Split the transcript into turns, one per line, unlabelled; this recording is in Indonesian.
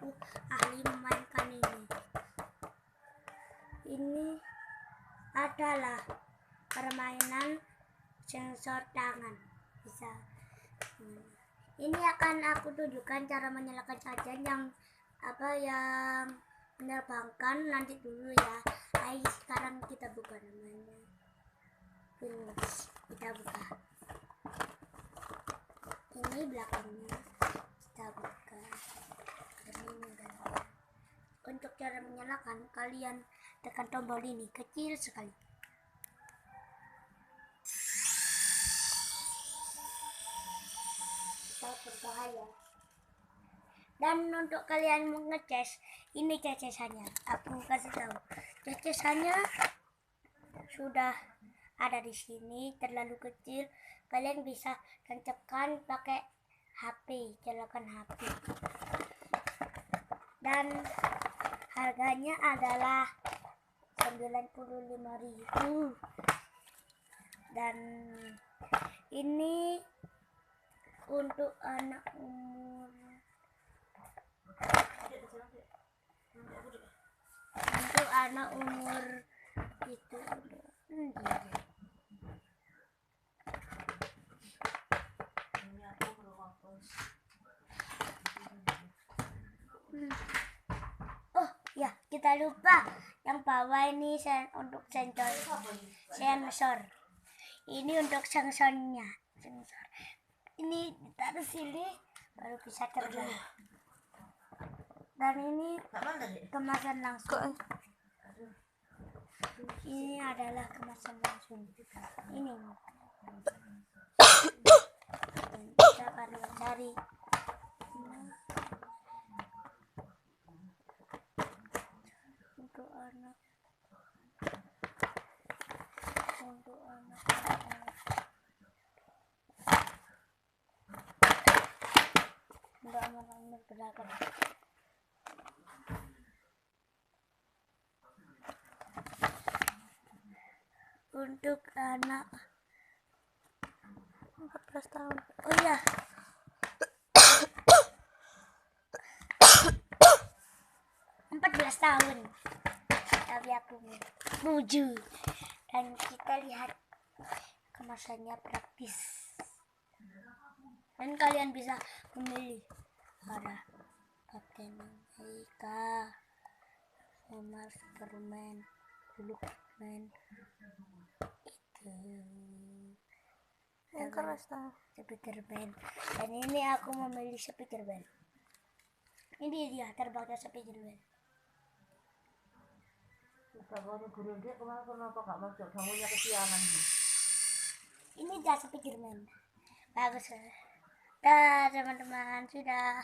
aku ahli memainkan ini. Ini adalah permainan sensor tangan. Bisa. Ini akan aku tunjukkan cara menyalakan saja yang menerbangkan nanti dulu ya. Ayo sekarang kita buka namanya. Ini kita buka. Ini belakangnya kita buka. Untuk cara menyalakan kalian tekan tombol ini, kecil sekali. Berbahaya. Dan untuk kalian mengecas, ini cacesannya. Aku kasih tahu. Cacesannya sudah ada di sini, terlalu kecil. Kalian bisa tancapkan pakai HP, colokan HP. Dan harganya adalah 95.000. Dan ini untuk anak umur itu oh ya, kita lupa yang bawah ini untuk sensor. Ini untuk sensornya. Ini ditaruh sini baru bisa terbang. Dan ini kemasan langsung. Ini adalah kemasan langsung. Ini kita akan mencari untuk anak. Beragam. Untuk anak 14 tahun. Oh iya. tahun. Tapi aku menuju. Dan kita lihat kemasannya praktis. Dan kalian bisa memilih ada Captain America, sama Superman, Hulkman, itu yang keras Spiderman. Dan ini aku memilih Spiderman. Ini dia terbangnya Spiderman. Ini dia Spiderman. Bagus ya. Dah teman-teman, sudah.